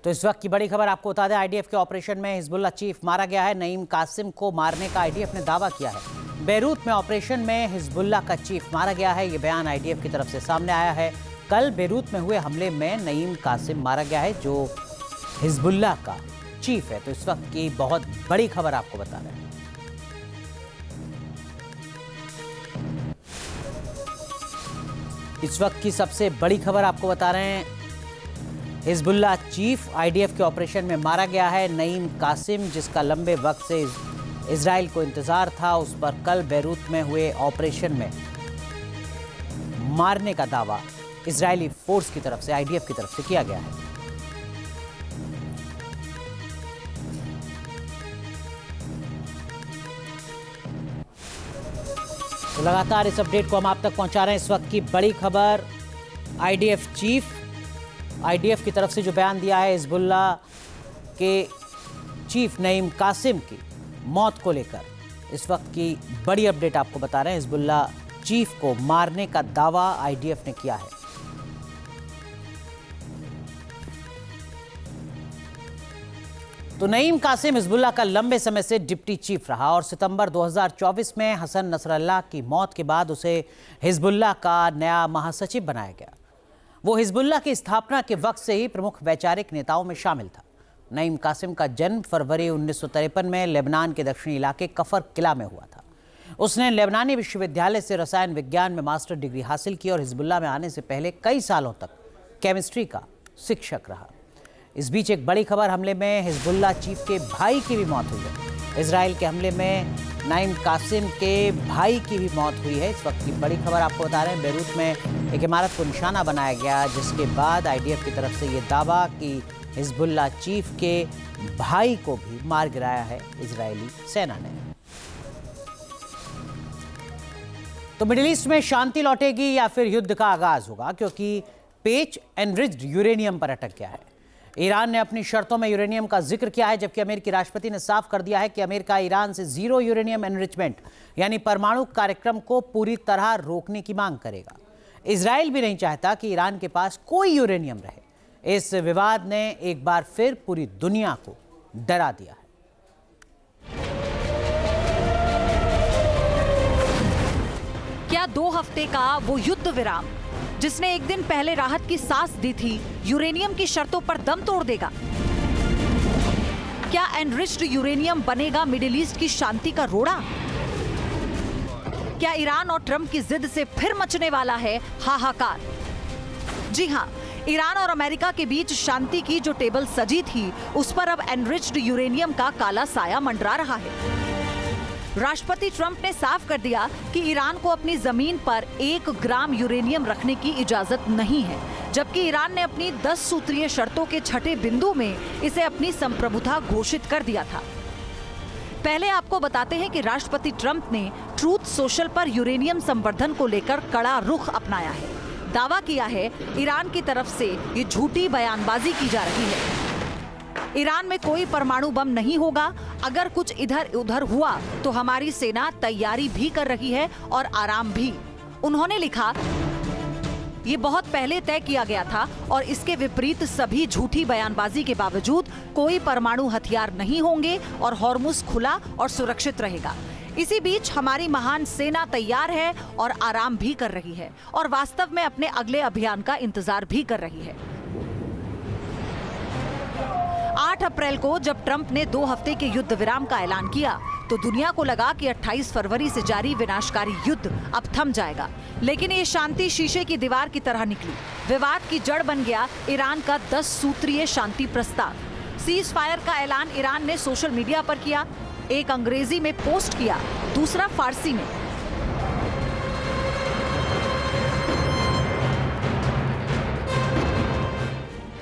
तो इस वक्त की बड़ी खबर आपको बता दें, आईडीएफ के ऑपरेशन में हिजबुल्लाह चीफ मारा गया है। नईम कासिम को मारने का आईडीएफ ने दावा किया है। बेरूत में ऑपरेशन में हिजबुल्लाह का चीफ मारा गया है। ये बयान आईडीएफ की तरफ से सामने आया है। कल बेरूत में हुए हमले में नईम कासिम मारा गया है, जो हिजबुल्लाह का चीफ है। तो इस वक्त की बहुत बड़ी खबर आपको बता रहे हैं। इस वक्त की सबसे बड़ी खबर आपको बता रहे हैं, हिजबुल्लाह चीफ आईडीएफ के ऑपरेशन में मारा गया है। नईम कासिम, जिसका लंबे वक्त से इजराइल को इंतजार था, उस पर कल बेरूत में हुए ऑपरेशन में मारने का दावा इजरायली फोर्स की तरफ से, आईडीएफ की तरफ से किया गया है। तो लगातार इस अपडेट को हम आप तक पहुंचा रहे हैं। इस वक्त की बड़ी खबर, आईडीएफ चीफ, आईडीएफ की तरफ से जो बयान दिया है हिजबुल्लाह के चीफ नईम कासिम की मौत को लेकर, इस वक्त की बड़ी अपडेट आपको बता रहे हैं। हिजबुल्लाह चीफ को मारने का दावा आईडीएफ ने किया है। तो नईम कासिम हिजबुल्लाह का लंबे समय से डिप्टी चीफ रहा और सितंबर 2024 में हसन नसरल्लाह की मौत के बाद उसे हिजबुल्लाह का नया महासचिव बनाया गया। वो हिजबुल्लाह की स्थापना के वक्त से ही प्रमुख वैचारिक नेताओं में शामिल था। नईम कासिम का जन्म फरवरी 1953 में लेबनान के दक्षिणी इलाके कफर किला में हुआ था। उसने लेबनानी विश्वविद्यालय से रसायन विज्ञान में मास्टर डिग्री हासिल की और हिजबुल्लाह में आने से पहले कई सालों तक केमिस्ट्री का शिक्षक रहा। इस बीच एक बड़ी खबर, हमले में हिजबुल्लाह चीफ के भाई की भी मौत हुई है। इजराइल के हमले में नईम कासिम के भाई की भी मौत हुई है। इस वक्त की बड़ी खबर आपको बता रहे हैं, बेरूत में एक इमारत को निशाना बनाया गया, जिसके बाद आईडीएफ की तरफ से ये दावा कि हिजबुल्लाह चीफ के भाई को भी मार गिराया है इजरायली सेना ने। तो मिडिल ईस्ट में शांति लौटेगी या फिर युद्ध का आगाज होगा, क्योंकि पेच एनरिच्ड यूरेनियम पर अटक गया है। ईरान ने अपनी शर्तों में यूरेनियम का जिक्र किया है, जबकि अमेरिकी राष्ट्रपति ने साफ कर दिया है कि अमेरिका ईरान से जीरो यूरेनियम एनरिचमेंट यानी परमाणु कार्यक्रम को पूरी तरह रोकने की मांग करेगा। इजराइल भी नहीं चाहता कि ईरान के पास कोई यूरेनियम रहे। इस विवाद ने एक बार फिर पूरी दुनिया को डरा दिया है। क्या 2 हफ्ते का वो युद्ध विराम जिसने एक दिन पहले राहत की सांस दी थी, यूरेनियम की शर्तों पर दम तोड़ देगा? क्या एनरिच्ड यूरेनियम बनेगा मिडिल ईस्ट की शांति का रोड़ा? क्या ईरान और ट्रंप की जिद से फिर मचने वाला है हाहाकार? जी हां, ईरान और अमेरिका के बीच शांति की जो टेबल सजी थी, उस पर अब एनरिच्ड यूरेनियम का काला साया मंडरा रहा है। राष्ट्रपति ट्रंप ने साफ कर दिया कि ईरान को अपनी जमीन पर 1 ग्राम यूरेनियम रखने की इजाजत नहीं है, जबकि ईरान ने अपनी 10 सूत्रीय शर्तों के छठे बिंदु में इसे अपनी संप्रभुता घोषित कर दिया था। पहले आपको बताते हैं कि राष्ट्रपति ट्रंप ने ट्रूथ सोशल पर यूरेनियम संवर्धन को लेकर कड़ा रुख अपनाया है। दावा किया है ईरान की तरफ से ये झूठी बयानबाजी की जा रही है। ईरान में कोई परमाणु बम नहीं होगा। अगर कुछ इधर उधर हुआ तो हमारी सेना तैयारी भी कर रही है और आराम भी। उन्होंने लिखा, ये बहुत पहले तय किया गया था और इसके विपरीत सभी झूठी बयानबाजी के बावजूद कोई परमाणु हथियार नहीं होंगे और हॉर्मुज खुला और सुरक्षित रहेगा। इसी बीच हमारी महान सेना तैयार है और आराम भी कर रही है और वास्तव में अपने अगले अभियान का इंतजार भी कर रही है। 8 अप्रैल को जब ट्रंप ने 2 हफ्ते के युद्ध विराम का ऐलान किया, तो दुनिया को लगा कि 28 फरवरी से जारी विनाशकारी युद्ध अब थम जाएगा। लेकिन ये शांति शीशे की दीवार की तरह निकली। विवाद की जड़ बन गया ईरान का 10 सूत्रीय शांति प्रस्ताव। सीज फायर का ऐलान ईरान ने सोशल मीडिया पर किया। एक अंग्रेजी में पोस्ट किया, दूसरा फारसी में।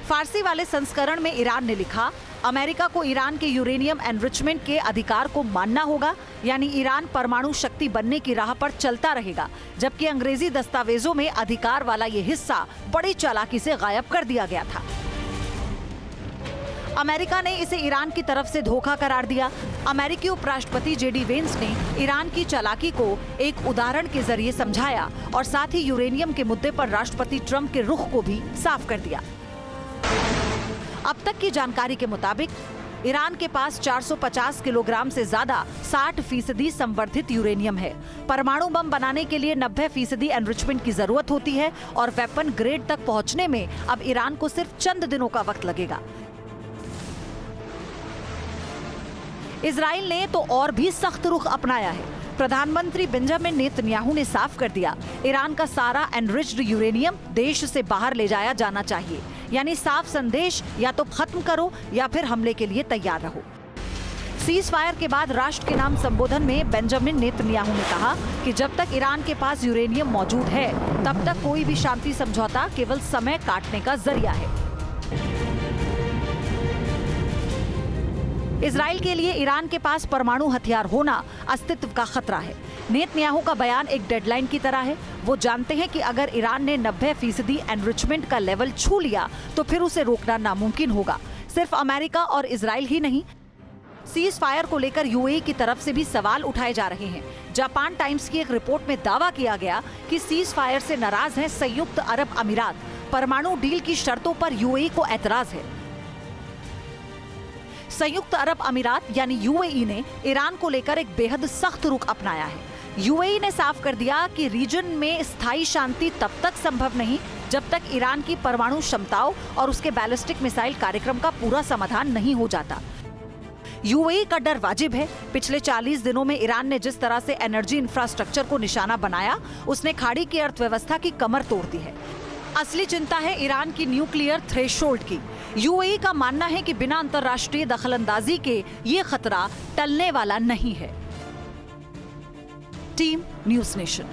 फारसी वाले संस्करण में ईरान ने लिखा, अमेरिका को ईरान के यूरेनियम एनरिचमेंट के अधिकार को मानना होगा, यानी ईरान परमाणु शक्ति बनने की राह पर चलता रहेगा। जबकि अंग्रेजी दस्तावेजों में अधिकार वाला ये हिस्सा बड़ी चालाकी से गायब कर दिया गया था। अमेरिका ने इसे ईरान की तरफ से धोखा करार दिया। अमेरिकी उपराष्ट्रपति जेडी वेंस ने ईरान की चालाकी को एक उदाहरण के जरिए समझाया और साथ ही यूरेनियम के मुद्दे पर राष्ट्रपति ट्रंप के रुख को भी साफ कर दिया। अब तक की जानकारी के मुताबिक ईरान के पास 450 किलोग्राम से ज्यादा 60% संवर्धित यूरेनियम है। परमाणु बम बनाने के लिए 90% एनरिचमेंट की जरूरत होती है और वेपन ग्रेड तक पहुंचने में अब ईरान को सिर्फ चंद दिनों का वक्त लगेगा। इजराइल ने तो और भी सख्त रुख अपनाया है। प्रधानमंत्री बेंजामिन नेतन्याहू ने साफ कर दिया, ईरान का सारा एनरिच्ड यूरेनियम देश से बाहर ले जाया जाना चाहिए। यानी साफ संदेश, या तो खत्म करो या फिर हमले के लिए तैयार रहो। सीज फायर के बाद राष्ट्र के नाम संबोधन में बेंजामिन नेतन्याहू ने कहा कि जब तक ईरान के पास यूरेनियम मौजूद है, तब तक कोई भी शांति समझौता केवल समय काटने का जरिया है। इजराइल के लिए ईरान के पास परमाणु हथियार होना अस्तित्व का खतरा है। नेतन्याहू का बयान एक डेडलाइन की तरह है। वो जानते हैं कि अगर ईरान ने 90% एनरिचमेंट का लेवल छू लिया तो फिर उसे रोकना नामुमकिन होगा। सिर्फ अमेरिका और इजराइल ही नहीं, सीज फायर को लेकर यूएई की तरफ से भी सवाल उठाए जा रहे हैं। जापान टाइम्स की एक रिपोर्ट में दावा किया गया कि सीज फायर से नाराज हैं संयुक्त अरब अमीरात। परमाणु डील की शर्तों पर यूएई को एतराज है। संयुक्त अरब अमीरात यानी यूएई ने ईरान को लेकर एक बेहद सख्त रुख अपनाया है। यूएई ने साफ कर दिया कि रीजन में स्थायी शांति तब तक संभव नहीं जब तक ईरान की परमाणु क्षमताओं और उसके बैलिस्टिक मिसाइल कार्यक्रम का पूरा समाधान नहीं हो जाता। यूएई का डर वाजिब है। पिछले 40 दिनों में ईरान ने जिस तरह से एनर्जी इंफ्रास्ट्रक्चर को निशाना बनाया, उसने खाड़ी की अर्थव्यवस्था की कमर तोड़ दी है। असली चिंता है ईरान की न्यूक्लियर थ्रेशोल्ड की। यूएई का मानना है कि बिना अंतर्राष्ट्रीय दखलंदाजी के ये खतरा टलने वाला नहीं है। Team news nation.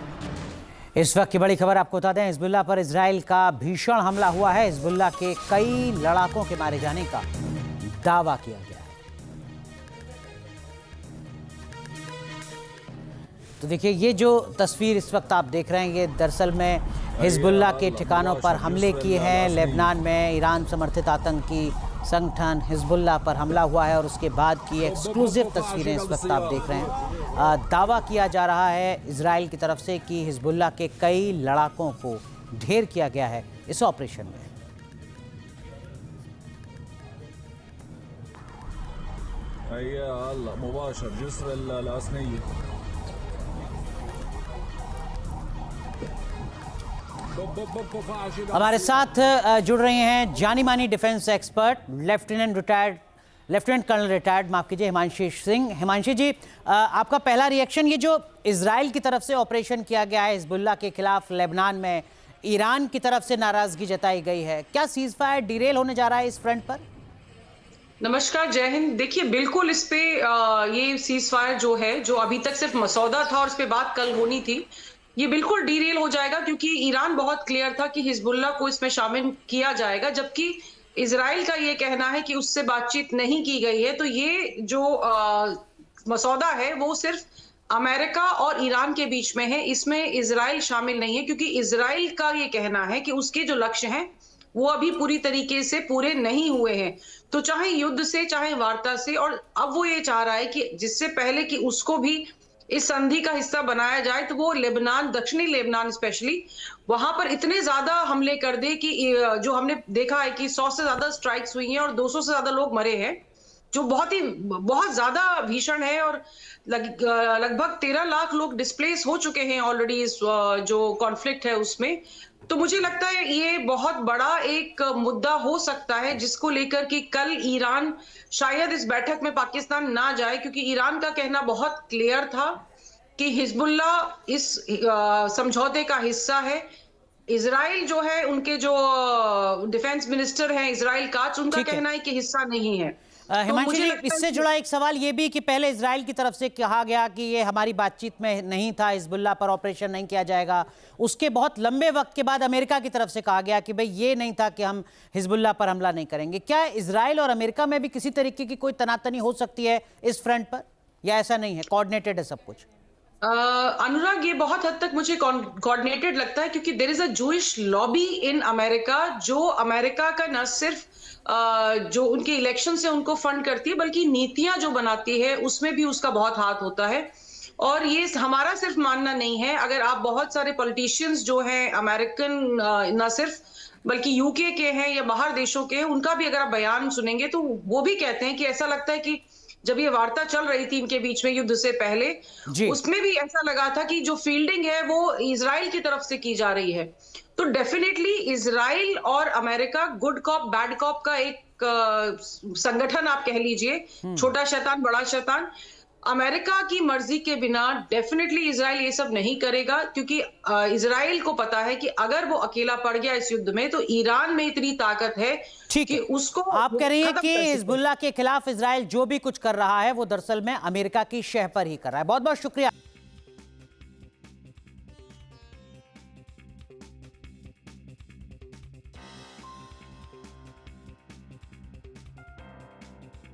इस वक्त की बड़ी खबर आपको बता दें, हिजबुल्लाह पर इजराइल का भीषण हमला हुआ है। हिजबुल्लाह के कई लड़ाकों के मारे जाने का दावा किया गया है। तो देखिए, ये जो तस्वीर इस वक्त आप देख रहे हैं, ये दरअसल में हिजबुल्लाह के ठिकानों पर हमले किए हैं। लेबनान में ईरान समर्थित आतंकी संगठन हिजबुल्लाह पर हमला हुआ है और उसके बाद की एक्सक्लूसिव तस्वीरें इस वक्त आप देख रहे हैं। दावा किया जा रहा है इजराइल की तरफ से कि हिजबुल्लाह के कई लड़ाकों को ढेर किया गया है इस ऑपरेशन में। हमारे साथ जुड़ रहे हैं जानी मानी defence expert lieutenant colonel retired Himanshi Singh. Himanshi ji, आपका पहला रिएक्शन, ये जो इजराइल की तरफ से ऑपरेशन किया गया है हिजबुल्लाह के खिलाफ लेबनान में, ईरान की तरफ से नाराजगी जताई गई है, क्या सीज फायर डिरेल होने जा रहा है इस फ्रंट पर? नमस्कार, जय हिंद। देखिए, बिल्कुल इस पे ये सीज फायर जो है, जो अभी तक सिर्फ मसौदा था और इस पे बात कल होनी थी, ये बिल्कुल डीरेल हो जाएगा क्योंकि ईरान बहुत क्लियर था कि हिजबुल्लाह को इसमें शामिल किया जाएगा, जबकि इजराइल का ये कहना है कि उससे बातचीत नहीं की गई है। तो ये जो मसौदा है वो सिर्फ अमेरिका और ईरान के बीच में है, इसमें इजराइल शामिल नहीं है, क्योंकि इजराइल का ये कहना है कि उसके जो लक्ष्य हैं वो अभी पूरी तरीके से पूरे नहीं हुए हैं। तो चाहे युद्ध से, चाहे वार्ता से, और अब वो ये चाह रहा है कि जिससे पहले कि उसको भी इस संधि का हिस्सा बनाया जाए, तो वो लेबनान, दक्षिणी लेबनान स्पेशली, वहां पर इतने ज्यादा हमले कर दे कि जो हमने देखा है कि 100 से ज्यादा स्ट्राइक्स हुई हैं और 200 से ज्यादा लोग मरे हैं, जो बहुत ज्यादा भीषण है। और लगभग 13 लाख लोग डिस्प्लेस हो चुके हैं ऑलरेडी इस जो कॉन्फ्लिक्ट है उसमें। तो मुझे लगता है ये बहुत बड़ा एक मुद्दा हो सकता है, जिसको लेकर कि कल ईरान शायद इस बैठक में पाकिस्तान ना जाए, क्योंकि ईरान का कहना बहुत क्लियर था कि हिजबुल्लाह इस समझौते का हिस्सा है। इजराइल जो है, उनके जो डिफेंस मिनिस्टर हैं इजराइल का, उनका कहना है कि हिस्सा नहीं है। हिमांशी जी, इससे जुड़ा एक सवाल ये भी कि पहले इजराइल की तरफ से कहा गया कि ये हमारी बातचीत में नहीं था, हिजबुल्लाह पर ऑपरेशन नहीं किया जाएगा। उसके बहुत लंबे वक्त के बाद अमेरिका की तरफ से कहा गया कि भाई ये नहीं था कि हम हिजबुल्लाह पर हमला नहीं करेंगे। क्या इजराइल और अमेरिका में भी किसी तरीके की कोई तनातनी हो सकती है इस फ्रंट पर, या ऐसा नहीं है, कोऑर्डिनेटेड है सब कुछ? अनुराग, ये बहुत हद तक मुझे कोऑर्डिनेटेड लगता है, क्योंकि there is a Jewish lobby in America, जो अमेरिका का न सिर्फ जो उनके इलेक्शन से उनको फंड करती है, बल्कि नीतियां जो बनाती है उसमें भी उसका बहुत हाथ होता है। और ये हमारा सिर्फ मानना नहीं है, अगर आप बहुत सारे पॉलिटिशियंस जो हैं अमेरिकन, न सिर्फ बल्कि यूके के हैं या बाहर देशों के हैं, उनका भी अगर आप बयान सुनेंगे तो वो भी कहते हैं कि ऐसा लगता है कि जब ये वार्ता चल रही थी इनके बीच में युद्ध से पहले, जी। उसमें भी ऐसा लगा था कि जो फील्डिंग है वो इजराइल की तरफ से की जा रही है। तो डेफिनेटली इजराइल और America good cop bad cop का एक संगठन आप कह लीजिए, छोटा शैतान बड़ा शैतान। अमेरिका की मर्जी के बिना डेफिनेटली इजराइल ये सब नहीं करेगा, क्योंकि इजराइल को पता है कि अगर वो अकेला पड़ गया इस युद्ध में तो ईरान में इतनी ताकत है ठीक कि है। उसको आप कह रही हैं खत्म कि कर सके। हिजबुल्लाह के खिलाफ इजराइल जो भी कुछ कर रहा है वो दरअसल में अमेरिका की शह पर ही कर रहा है। बहुत बहुत शुक्रिया।